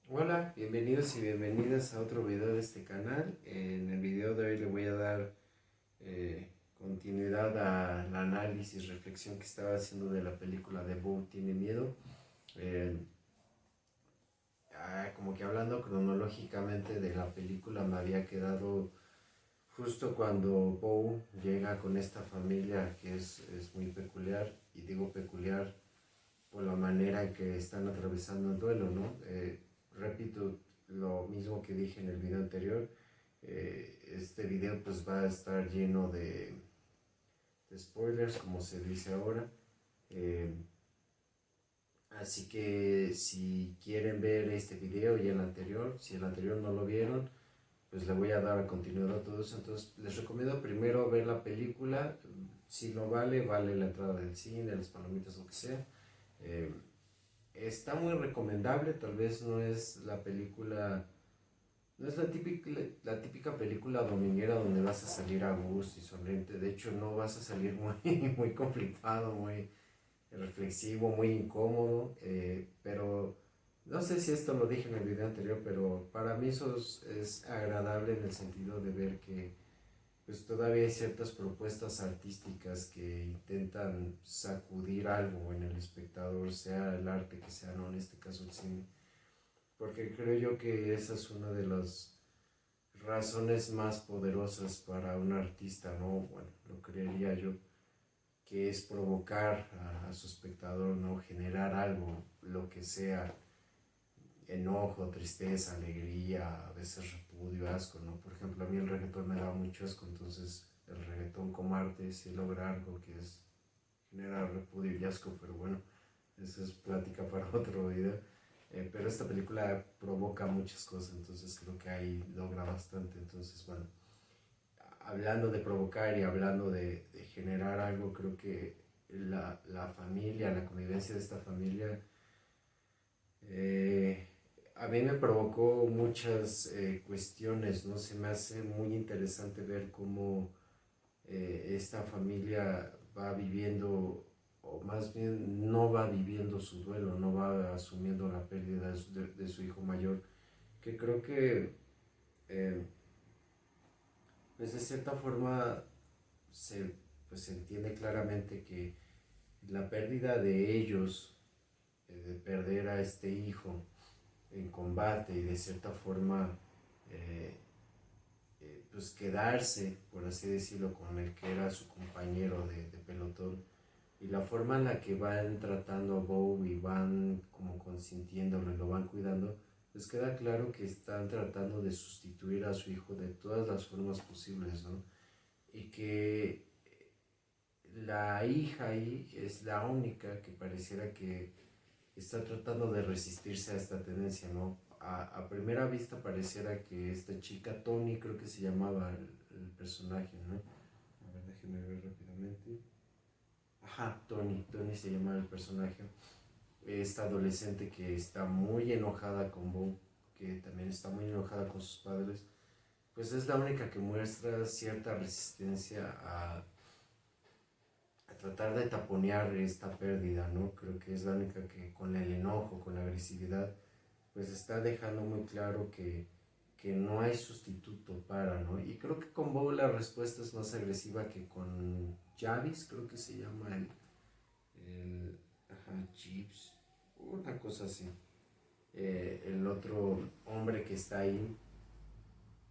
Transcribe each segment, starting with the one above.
Hola, bienvenidos y bienvenidas a otro video de este canal. En el video de hoy le voy a dar continuidad al análisis, reflexión que estaba haciendo de la película de Bo tiene miedo. Eh, Como que hablando cronológicamente de la película me había quedado justo cuando Bo llega con esta familia que es muy peculiar, y digo peculiar por la manera en que están atravesando el duelo, ¿no? Repito lo mismo que dije en el video anterior. Este video pues va a estar lleno de spoilers, como se dice ahora. Eh, Así que si quieren ver este video y el anterior, si el anterior no lo vieron, pues le voy a dar a continuidad a todo eso. Entonces les recomiendo primero ver la película. Si no vale, vale la entrada del cine, las palomitas, lo que sea. Eh, Está muy recomendable, tal vez no es la película, no es la típica película dominguera donde vas a salir a gusto y sonriente. De hecho no vas a salir muy, muy conflictado, muy reflexivo, muy incómodo. Pero no sé si esto lo dije en el video anterior, pero para mí eso es agradable en el sentido de ver que pues todavía hay ciertas propuestas artísticas que intentan sacudir algo en el espectador, sea el arte que sea, no en este caso el cine, porque creo yo que esa es una de las razones más poderosas para un artista, ¿no? Bueno, lo creería yo, que es provocar a su espectador, ¿no? Generar algo, lo que sea, enojo, tristeza, alegría, a veces repudio, asco, ¿no? Por ejemplo, a mí el reggaetón me da mucho asco, entonces el reggaetón como arte sí logra algo que es generar repudio y asco, pero bueno, eso es plática para otro video. Pero esta película provoca muchas cosas, entonces creo que ahí logra bastante. Entonces, bueno, hablando de provocar y hablando de generar algo, creo que la familia, la convivencia de esta familia, eh, a mí me provocó muchas cuestiones, ¿no? Se me hace muy interesante ver cómo esta familia va viviendo, o más bien no va viviendo su duelo, no va asumiendo la pérdida de su hijo mayor, que creo que, eh, pues de cierta forma, se, pues se entiende claramente que la pérdida de ellos, de perder a este hijo en combate y de cierta forma eh, pues quedarse, por así decirlo, con el que era su compañero de pelotón, y la forma en la que van tratando a Bo y van como consintiéndolo y lo van cuidando, pues queda claro que están tratando de sustituir a su hijo de todas las formas posibles, ¿no? Y que la hija ahí es la única que pareciera que está tratando de resistirse a esta tendencia, ¿no? A primera vista pareciera que esta chica, Tony creo que se llamaba el personaje, ¿no? A ver, déjenme ver rápidamente. Ajá, Tony se llama el personaje. Esta adolescente que está muy enojada con Bo, que también está muy enojada con sus padres, pues es la única que muestra cierta resistencia a tratar de taponear esta pérdida, ¿no? Creo que es la única que con el enojo, con la agresividad, pues está dejando muy claro que no hay sustituto para, ¿no? Y creo que con Bo la respuesta es más agresiva que con Javis, creo que se llama el ajá, Chips, una cosa así. El otro hombre que está ahí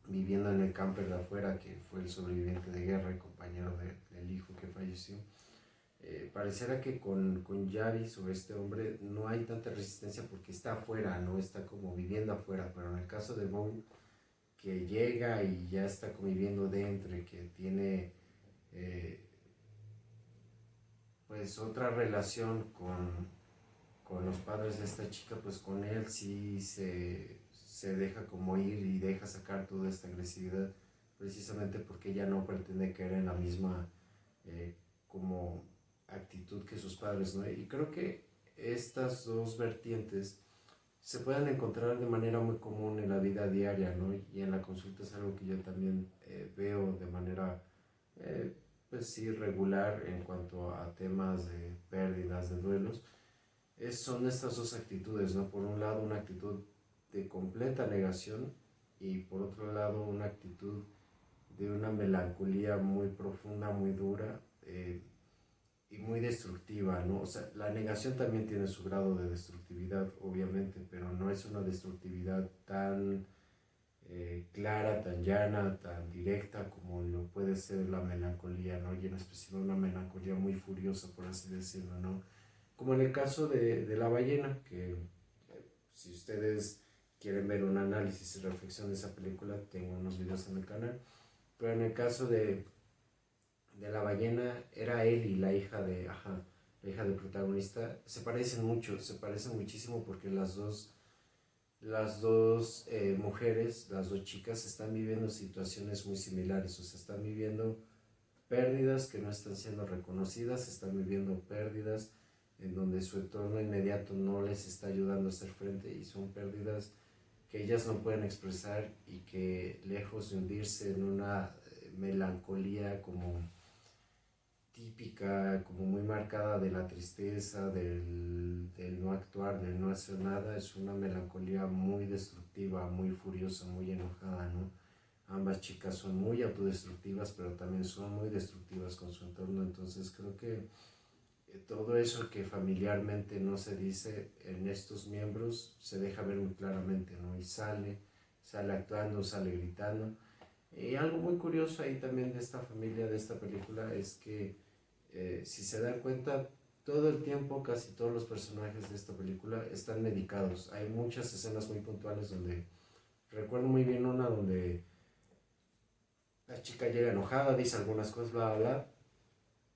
viviendo en el camper de afuera, que fue el sobreviviente de guerra y compañero del hijo que falleció. Pareciera que con Yaris o este hombre no hay tanta resistencia porque está afuera, no está como viviendo afuera, pero en el caso de Bow, que llega y ya está conviviendo dentro y que tiene eh, pues otra relación con los padres de esta chica, pues con él sí se deja como ir y deja sacar toda esta agresividad, precisamente porque ella no pretende caer en la misma como actitud que sus padres, ¿no? Y creo que estas dos vertientes se pueden encontrar de manera muy común en la vida diaria, ¿no? Y en la consulta es algo que yo también veo de manera, eh, pues sí, regular en cuanto a temas de pérdidas, de duelos. Son estas dos actitudes, ¿no? Por un lado, una actitud de completa negación y por otro lado una actitud de una melancolía muy profunda, muy dura y muy destructiva, ¿no? O sea, la negación también tiene su grado de destructividad, obviamente, pero no es una destructividad tan clara, tan llana, tan directa como lo puede ser la melancolía, ¿no? Y en especial una melancolía muy furiosa, por así decirlo, ¿no? Como en el caso de la ballena, que si ustedes quieren ver un análisis y reflexión de esa película, tengo unos videos en el canal, pero en el caso de la ballena, era Ellie, la hija de, ajá, la hija del protagonista, se parecen mucho, se parecen muchísimo porque las dos mujeres, las dos chicas, están viviendo situaciones muy similares, o sea, están viviendo pérdidas que no están siendo reconocidas, están viviendo pérdidas en donde su entorno inmediato no les está ayudando a hacer frente y son pérdidas que ellas no pueden expresar y que lejos de hundirse en una melancolía como típica, como muy marcada de la tristeza, del no actuar, del no hacer nada, es una melancolía muy destructiva, muy furiosa, muy enojada, ¿no? Ambas chicas son muy autodestructivas, pero también son muy destructivas con su entorno, entonces creo que todo eso que familiarmente no se dice en estos miembros se deja ver muy claramente, ¿no? Y sale actuando, sale gritando. Y algo muy curioso ahí también de esta familia, de esta película, es que si se dan cuenta, todo el tiempo casi todos los personajes de esta película están medicados. Hay muchas escenas muy puntuales donde, recuerdo muy bien una donde la chica llega enojada, dice algunas cosas, bla, bla, bla,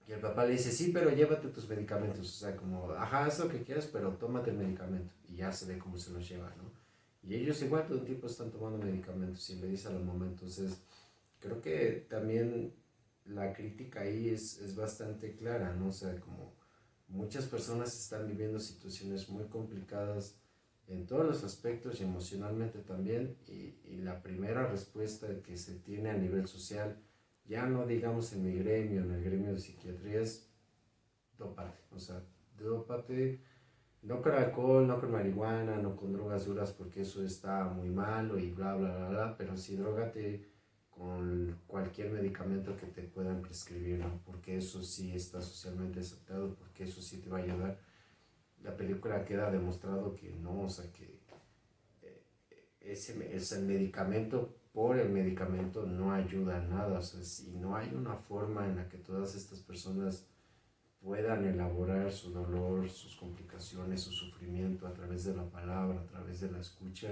y el papá le dice, sí, pero llévate tus medicamentos. O sea, como, ajá, haz lo que quieras, pero tómate el medicamento. Y ya se ve cómo se los lleva, ¿no? Y ellos igual todo el tiempo están tomando medicamentos y le dice a la mamá. Entonces, creo que también la crítica ahí es bastante clara, ¿no? O sea, como muchas personas están viviendo situaciones muy complicadas en todos los aspectos y emocionalmente también, y la primera respuesta que se tiene a nivel social, ya no digamos en mi gremio, en el gremio de psiquiatría, es dópate, o sea, dópate, no con alcohol, no con marihuana, no con drogas duras, porque eso está muy malo y bla, bla, bla, bla, pero sí drogate con cualquier medicamento que te puedan prescribir, ¿no? Porque eso sí está socialmente aceptado, porque eso sí te va a ayudar. La película queda demostrado que no, o sea, que el medicamento por el medicamento no ayuda a nada, o sea, si no hay una forma en la que todas estas personas puedan elaborar su dolor, sus complicaciones, su sufrimiento a través de la palabra, a través de la escucha,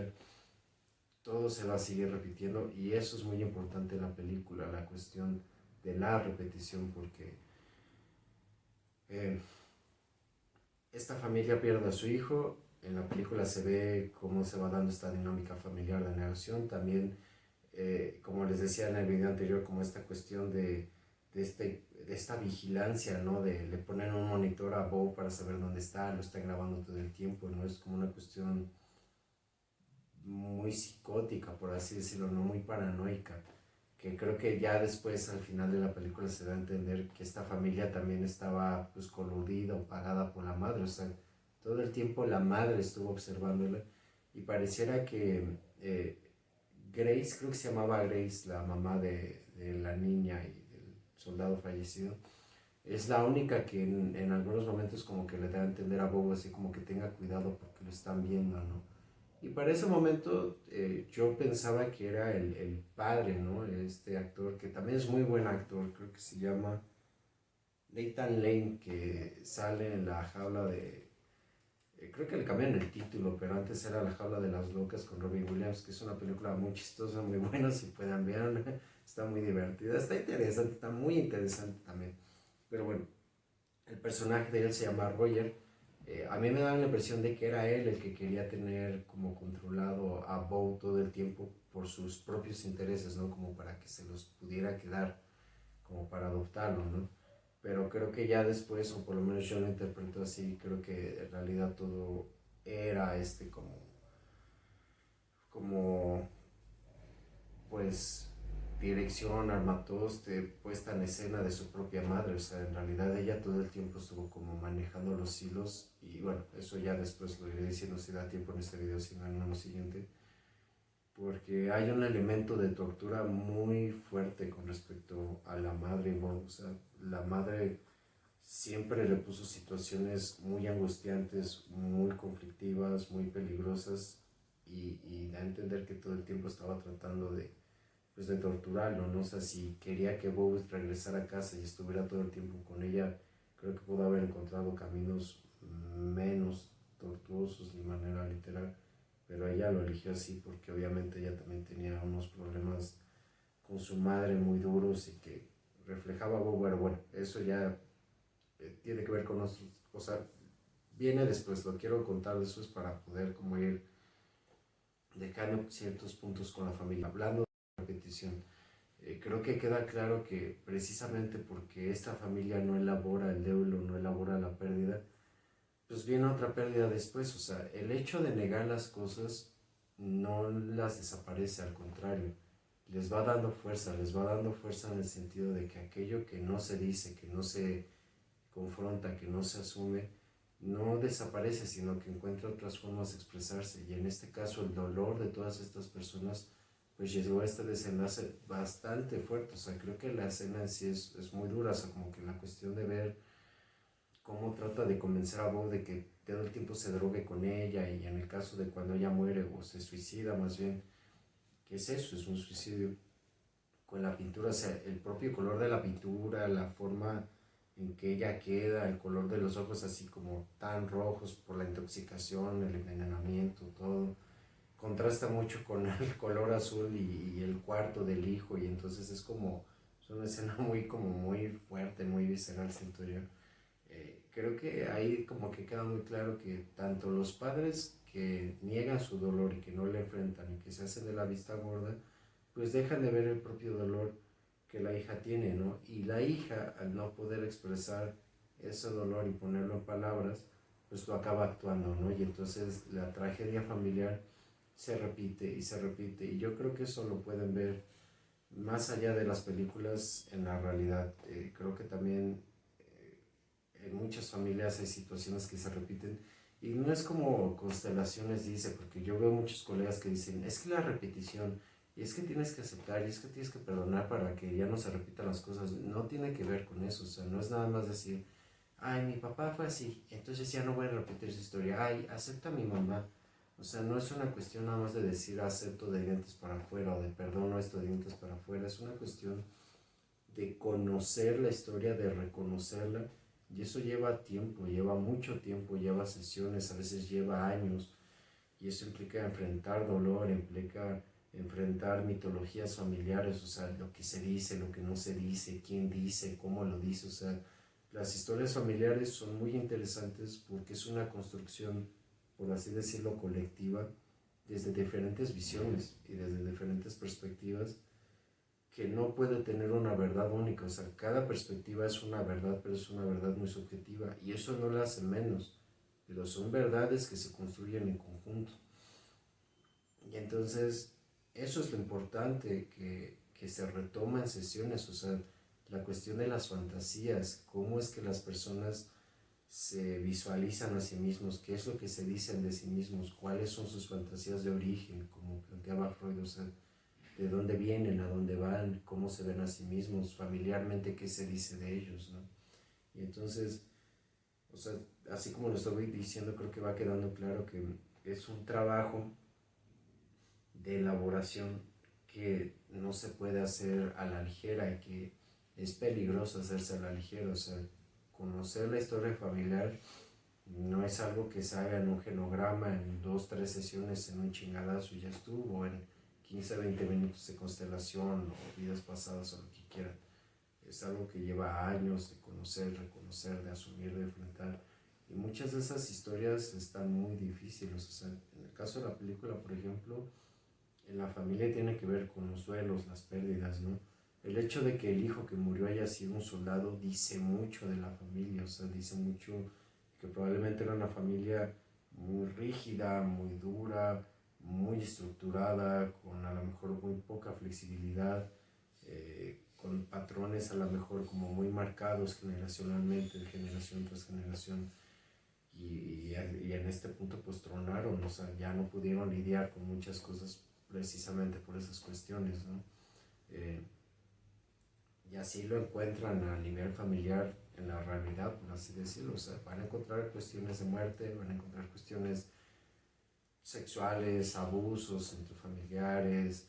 todo se va a seguir repitiendo y eso es muy importante en la película, la cuestión de la repetición, porque eh, esta familia pierde a su hijo, en la película se ve cómo se va dando esta dinámica familiar de negación, también como les decía en el video anterior, como esta cuestión de esta vigilancia, ¿no? Le ponen un monitor a Bo para saber dónde está, lo está grabando todo el tiempo, ¿no? Es como una cuestión muy psicótica, por así decirlo, no muy paranoica, que creo que ya después al final de la película se da a entender que esta familia también estaba pues coludida o pagada por la madre, o sea, todo el tiempo la madre estuvo observándola y pareciera que Grace, creo que se llamaba Grace, la mamá de la niña y del soldado fallecido, es la única que en algunos momentos como que le da a entender a Bobo así como que tenga cuidado porque lo están viendo, ¿no? Y para ese momento yo pensaba que era el padre, ¿no? Este actor, que también es muy buen actor, creo que se llama Nathan Lane, que sale en la jaula de... creo que le cambiaron el título, pero antes era La jaula de las locas con Robin Williams, que es una película muy chistosa, muy buena, si puedan ver, está muy divertida, está interesante, está muy interesante también. Pero bueno, el personaje de él se llama Roger. A mí me daba la impresión de que era él el que quería tener como controlado a Bo todo el tiempo por sus propios intereses, ¿no? Como para que se los pudiera quedar, como para adoptarlo, ¿no? Pero creo que ya después, o por lo menos yo lo interpreto así, creo que en realidad todo era como pues dirección, armatoste, puesta en escena de su propia madre. O sea, en realidad ella todo el tiempo estuvo como manejando los hilos, y bueno, eso ya después lo iré diciendo si da tiempo en este video, sino en uno siguiente, porque hay un elemento de tortura muy fuerte con respecto a la madre, ¿no? O sea, la madre siempre le puso situaciones muy angustiantes, muy conflictivas, muy peligrosas, y da a entender que todo el tiempo estaba tratando de, pues, de torturarlo, ¿no? O sea, si quería que Bob regresara a casa y estuviera todo el tiempo con ella, creo que pudo haber encontrado caminos menos tortuosos de manera literal, pero ella lo eligió así porque obviamente ella también tenía unos problemas con su madre muy duros y que reflejaba a Bob. Bueno, eso ya tiene que ver con nosotros, o sea, viene después, lo quiero contar después para poder como ir dejando ciertos puntos con la familia. Hablando de repetición, creo que queda claro que precisamente porque esta familia no elabora el deulo, no elabora la pérdida, pues viene otra pérdida después. O sea, el hecho de negar las cosas no las desaparece, al contrario, les va dando fuerza en el sentido de que aquello que no se dice, que no se confronta, que no se asume, no desaparece, sino que encuentra otras formas de expresarse. Y en este caso el dolor de todas estas personas pues llegó a este desenlace bastante fuerte. O sea, creo que la escena en sí es muy dura. O sea, como que la cuestión de ver cómo trata de convencer a Bob de que todo el tiempo se drogue con ella, y en el caso de cuando ella muere o se suicida más bien, ¿qué es eso? Es un suicidio con la pintura. O sea, el propio color de la pintura, la forma en que ella queda, el color de los ojos así como tan rojos por la intoxicación, el envenenamiento, todo, contrasta mucho con el color azul y el cuarto del hijo, y entonces es una escena muy como muy fuerte, muy visceral, siento yo. Creo que ahí como que queda muy claro que tanto los padres que niegan su dolor y que no le enfrentan y que se hacen de la vista gorda, pues dejan de ver el propio dolor que la hija tiene, ¿no? Y la hija, al no poder expresar ese dolor y ponerlo en palabras, pues lo acaba actuando, ¿no? Y entonces la tragedia familiar se repite y se repite. Y yo creo que eso lo pueden ver más allá de las películas en la realidad. Creo que también en muchas familias hay situaciones que se repiten, y no es como Constelaciones dice, porque yo veo muchos colegas que dicen, es que la repetición, y es que tienes que aceptar, y es que tienes que perdonar para que ya no se repitan las cosas. No tiene que ver con eso. O sea, no es nada más decir, ay, mi papá fue así, entonces ya no voy a repetir su historia, ay, acepta a mi mamá. O sea, no es una cuestión nada más de decir acepto de dientes para afuera o de perdono esto de dientes para afuera, es una cuestión de conocer la historia, de reconocerla, y eso lleva tiempo, lleva mucho tiempo, lleva sesiones, a veces lleva años, y eso implica enfrentar dolor, implica enfrentar mitologías familiares. O sea, lo que se dice, lo que no se dice, quién dice, cómo lo dice. O sea, las historias familiares son muy interesantes porque es una construcción, por así decirlo, colectiva, desde diferentes visiones y desde diferentes perspectivas, que no puede tener una verdad única. O sea, cada perspectiva es una verdad, pero es una verdad muy subjetiva, y eso no la hace menos, pero son verdades que se construyen en conjunto. Y entonces, eso es lo importante que se retoma en sesiones. O sea, la cuestión de las fantasías, cómo es que las personas se visualizan a sí mismos, qué es lo que se dicen de sí mismos, cuáles son sus fantasías de origen, como planteaba Freud. O sea, de dónde vienen, a dónde van, cómo se ven a sí mismos, familiarmente qué se dice de ellos, ¿no? Y entonces, o sea, así como lo estoy diciendo, creo que va quedando claro que es un trabajo de elaboración que no se puede hacer a la ligera, y que es peligroso hacerse a la ligera. O sea, conocer la historia familiar no es algo que se haga en un genograma, en 2, 3 sesiones, en un chingadazo y ya estuvo, en 15, 20 minutos de constelación o vidas pasadas o lo que quieran. Es algo que lleva años de conocer, reconocer, de asumir, de enfrentar. Y muchas de esas historias están muy difíciles. O sea, en el caso de la película, por ejemplo, en la familia tiene que ver con los duelos, las pérdidas, ¿no? El hecho de que el hijo que murió haya sido un soldado dice mucho de la familia. O sea, dice mucho que probablemente era una familia muy rígida, muy dura, muy estructurada, con a lo mejor muy poca flexibilidad, con patrones a lo mejor como muy marcados generacionalmente, de generación tras generación, y en este punto pues tronaron, o sea, ya no pudieron lidiar con muchas cosas precisamente por esas cuestiones, ¿no? Eh, y así lo encuentran a nivel familiar en la realidad, por así decirlo, o sea, van a encontrar cuestiones de muerte, van a encontrar cuestiones sexuales, abusos entre familiares,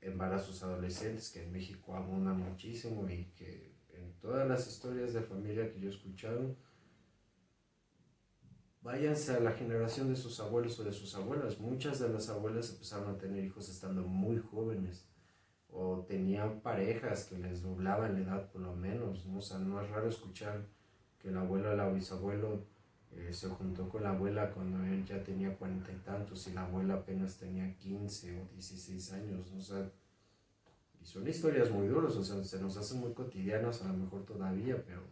embarazos adolescentes, que en México abundan muchísimo y que en todas las historias de familia que yo he escuchado, váyanse a la generación de sus abuelos o de sus abuelas. Muchas de las abuelas empezaron a tener hijos estando muy jóvenes o tenían parejas que les doblaban la edad por lo menos, ¿no? O sea, no es raro escuchar que el abuelo o el bisabuelo se juntó con la abuela cuando él ya tenía 40 y tantos y la abuela apenas tenía 15 o 16 años, ¿no? O sea, y son historias muy duras, o sea, se nos hacen muy cotidianas a lo mejor todavía, pero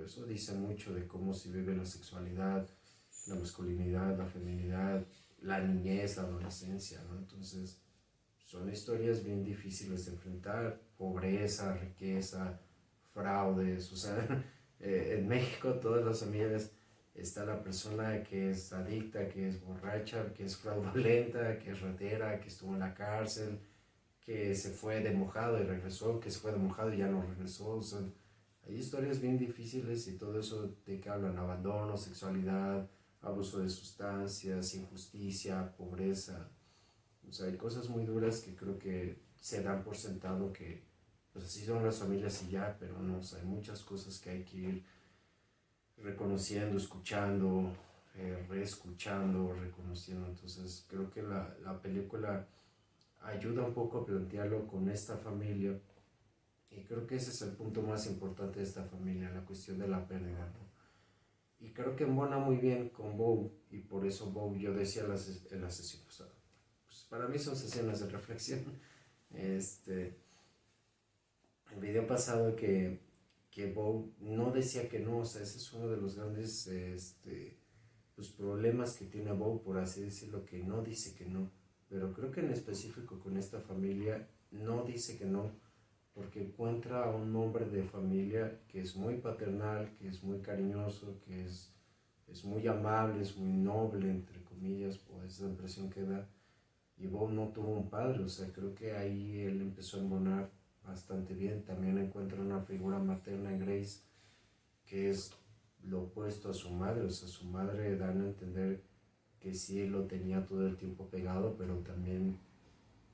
eso dice mucho de cómo se vive la sexualidad, la masculinidad, la feminidad, la niñez, la adolescencia, ¿no? Entonces, son historias bien difíciles de enfrentar, pobreza, riqueza, fraudes, o sea, en México todas las familias está la persona que es adicta, que es borracha, que es fraudulenta, que es ratera, que estuvo en la cárcel, que se fue de mojado y regresó, que se fue de mojado y ya no regresó, o sea, hay historias bien difíciles y todo eso de que hablan abandono, sexualidad, abuso de sustancias, injusticia, pobreza. O sea, hay cosas muy duras que creo que se dan por sentado que pues así son las familias y ya, pero no, o sea, hay muchas cosas que hay que ir reconociendo, escuchando, reescuchando, reconociendo. Entonces creo que la película ayuda un poco a plantearlo con esta familia y creo que ese es el punto más importante de esta familia, la cuestión de la pérdida, ¿no? Y creo que embona muy bien con Bow, y por eso Bow, yo decía en la sesión pasada, pues para mí son sesiones de reflexión. Este, el video pasado que Bow no decía que no, o sea, ese es uno de los grandes pues, problemas que tiene Bow, por así decirlo, que no dice que no. Pero creo que en específico con esta familia no dice que no, porque encuentra a un hombre de familia que es muy paternal, que es muy cariñoso, que es muy amable, es muy noble, entre comillas, por esa impresión que da. Y Bob no tuvo un padre, o sea, creo que ahí él empezó a embonar bastante bien. También encuentra una figura materna en Grace que es lo opuesto a su madre, o sea, su madre dan a entender que sí él lo tenía todo el tiempo pegado, pero también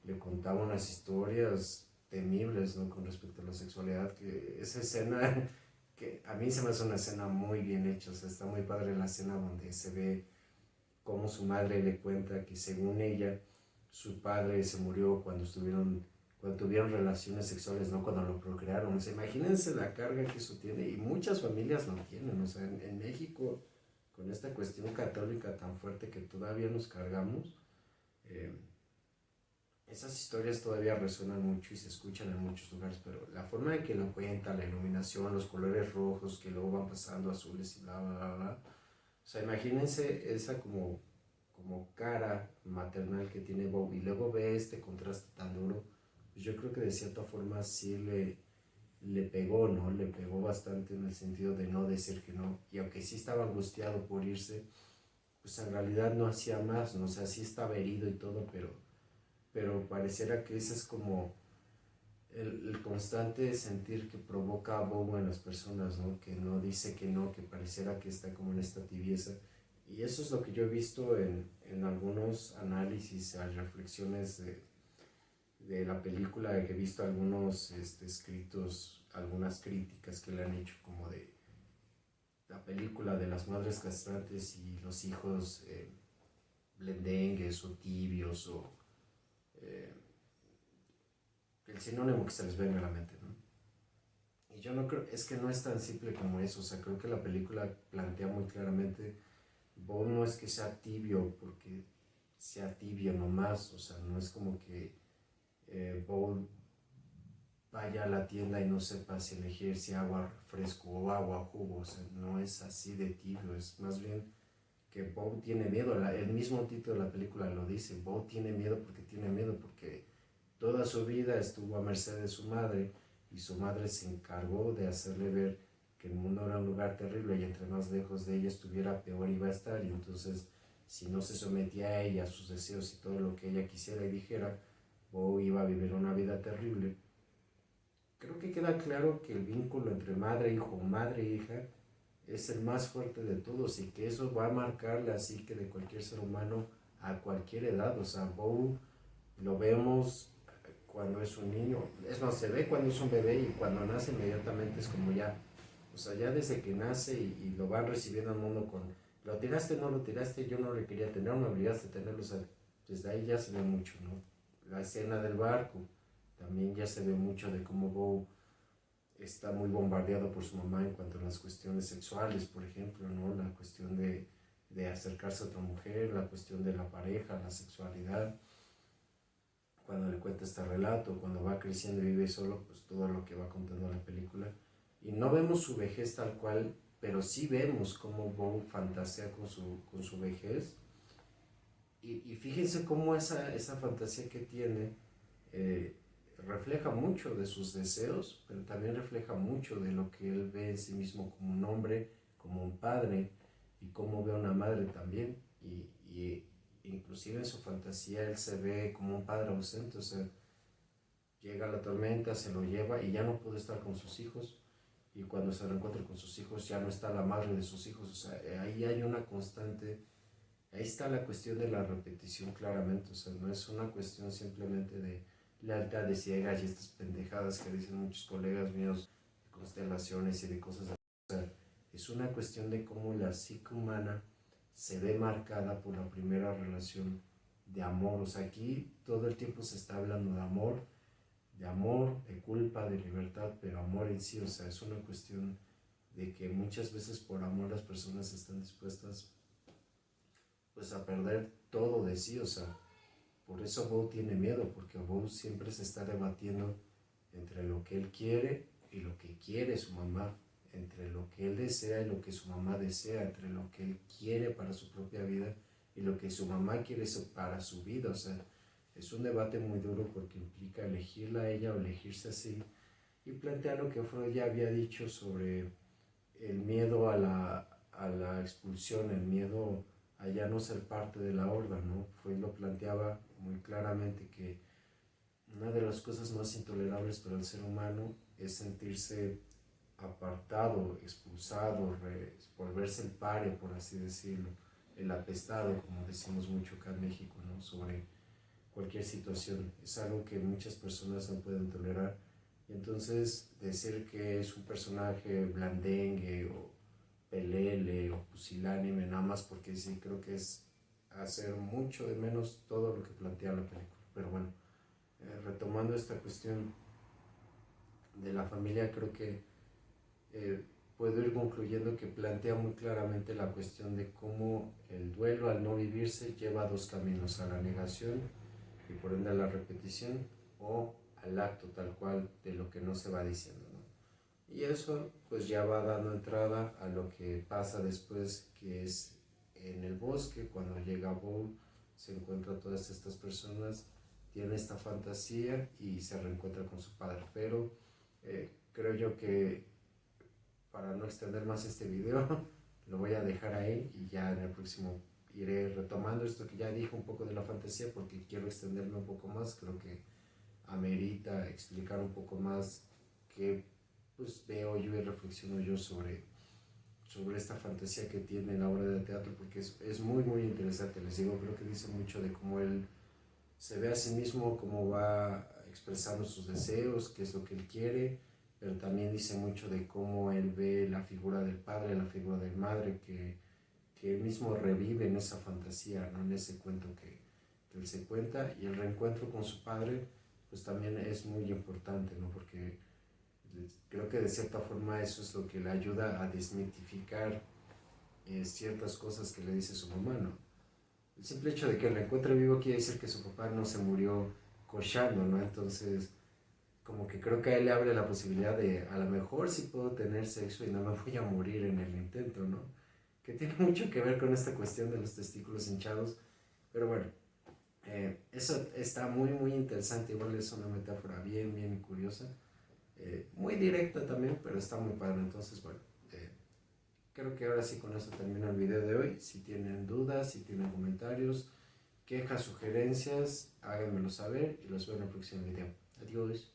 le contaba unas historias temibles, ¿no? Con respecto a la sexualidad, que esa escena, que a mí se me hace una escena muy bien hecha, o sea, está muy padre la escena donde se ve cómo su madre le cuenta que según ella, su padre se murió cuando tuvieron relaciones sexuales, no cuando lo procrearon. O sea, imagínense la carga que eso tiene, y muchas familias lo tienen, o sea, en México, con esta cuestión católica tan fuerte que todavía nos cargamos, eh, esas historias todavía resuenan mucho y se escuchan en muchos lugares, pero la forma en que lo cuenta, la iluminación, los colores rojos que luego van pasando azules y bla, bla, bla, bla. O sea, imagínense esa como cara maternal que tiene Bob y luego ve este contraste tan duro, pues yo creo que de cierta forma sí le pegó, ¿no? Le pegó bastante en el sentido de no decir que no. Y aunque sí estaba angustiado por irse, pues en realidad no hacía más, ¿no? O sea, sí estaba herido y todo, pero pareciera que ese es como el constante sentir que provoca Bobo en las personas, ¿no? Que no dice que no, que pareciera que está como en esta tibieza. Y eso es lo que yo he visto en algunos análisis, reflexiones de la película, que he visto algunos escritos, algunas críticas que le han hecho como de la película de las madres castrantes y los hijos blendengues o tibios o eh, el sinónimo que se les venga a la mente, ¿no? Y yo no creo, es que no es tan simple como eso, o sea, creo que la película plantea muy claramente, Bob no es que sea tibio porque sea tibio nomás, o sea, no es como que Bob vaya a la tienda y no sepa si elegir si agua fresco o agua jugo, o sea, no es así de tibio, es más bien que Bob tiene miedo, el mismo título de la película lo dice, Bob tiene miedo porque toda su vida estuvo a merced de su madre y su madre se encargó de hacerle ver que el mundo era un lugar terrible y entre más lejos de ella estuviera, peor iba a estar. Y entonces, si no se sometía a ella, a sus deseos y todo lo que ella quisiera y dijera, o iba a vivir una vida terrible. Creo que queda claro que el vínculo entre madre-hijo o madre-hija es el más fuerte de todos y que eso va a marcar la psique de cualquier ser humano a cualquier edad. O sea, Bo lo vemos cuando es un niño, es más, se ve cuando es un bebé y cuando nace inmediatamente es como ya, o sea, ya desde que nace y lo van recibiendo al mundo con, lo tiraste, no lo tiraste, yo no le quería tener, me obligaste a tenerlo, o sea, desde ahí ya se ve mucho, ¿no? La escena del barco, también ya se ve mucho de cómo Bo está muy bombardeado por su mamá en cuanto a las cuestiones sexuales, por ejemplo, ¿no? La cuestión de acercarse a otra mujer, la cuestión de la pareja, la sexualidad. Cuando le cuenta este relato, cuando va creciendo y vive solo, pues todo lo que va contando la película. Y no vemos su vejez tal cual, pero sí vemos cómo Bo fantasea con su vejez. Y fíjense cómo esa fantasía que tiene eh, refleja mucho de sus deseos, pero también refleja mucho de lo que él ve en sí mismo como un hombre, como un padre, y cómo ve a una madre también. Y inclusive en su fantasía él se ve como un padre ausente, o sea, llega la tormenta, se lo lleva y ya no puede estar con sus hijos. Y cuando se reencuentra con sus hijos ya no está la madre de sus hijos, o sea, ahí hay una constante. Ahí está la cuestión de la repetición claramente, o sea, no es una cuestión simplemente de lealtades ciegas y estas pendejadas que dicen muchos colegas míos de constelaciones y de cosas así. O sea, es una cuestión de cómo la psique humana se ve marcada por la primera relación de amor. O sea, aquí todo el tiempo se está hablando de amor, de culpa, de libertad, pero amor en sí, o sea, es una cuestión de que muchas veces por amor las personas están dispuestas pues a perder todo de sí, o sea, por eso Bo tiene miedo, porque Bo siempre se está debatiendo entre lo que él quiere y lo que quiere su mamá, entre lo que él desea y lo que su mamá desea, entre lo que él quiere para su propia vida y lo que su mamá quiere para su vida, o sea, es un debate muy duro porque implica elegirla a ella o elegirse así y plantea lo que Freud ya había dicho sobre el miedo a la expulsión, el miedo a ya no ser parte de la horda, ¿no? Freud lo planteaba muy claramente que una de las cosas más intolerables para el ser humano es sentirse apartado, expulsado, volverse el pare, por así decirlo, el apestado, como decimos mucho acá en México, ¿no? Sobre cualquier situación. Es algo que muchas personas no pueden tolerar. Y entonces decir que es un personaje blandengue o pelele o pusilánime, nada más porque sí, creo que es hacer mucho de menos todo lo que plantea la película. Pero bueno, retomando esta cuestión de la familia, creo que puedo ir concluyendo que plantea muy claramente la cuestión de cómo el duelo al no vivirse lleva a dos caminos, a la negación y por ende a la repetición o al acto tal cual de lo que no se va diciendo, ¿no? Y eso pues ya va dando entrada a lo que pasa después, que es en el bosque, cuando llega Bo, se encuentra a todas estas personas, tiene esta fantasía y se reencuentra con su padre. Pero creo yo que para no extender más este video, lo voy a dejar ahí y ya en el próximo iré retomando esto que ya dije un poco de la fantasía porque quiero extenderme un poco más. Creo que amerita explicar un poco más qué pues veo yo y reflexiono yo sobre esta fantasía que tiene la obra de teatro, porque es muy muy interesante. Les digo, creo que dice mucho de cómo él se ve a sí mismo, cómo va expresando sus deseos, qué es lo que él quiere, pero también dice mucho de cómo él ve la figura del padre, la figura del madre, que él mismo revive en esa fantasía, ¿no? En ese cuento que él se cuenta, y el reencuentro con su padre pues también es muy importante, ¿no? Porque creo que de cierta forma eso es lo que le ayuda a desmitificar ciertas cosas que le dice su mamá, ¿no? El simple hecho de que lo encuentre vivo quiere decir que su papá no se murió cochando, ¿no? Entonces, como que creo que a él le abre la posibilidad de, a lo mejor sí puedo tener sexo y no me voy a morir en el intento, ¿no? Que tiene mucho que ver con esta cuestión de los testículos hinchados. Pero bueno, Eso está muy, muy interesante. Igual es una metáfora bien, bien curiosa. Muy directa también, pero está muy padre. Entonces, bueno, creo que ahora sí con eso termino el video de hoy. Si tienen dudas, si tienen comentarios, quejas, sugerencias, háganmelo saber y los veo en el próximo video. Adiós.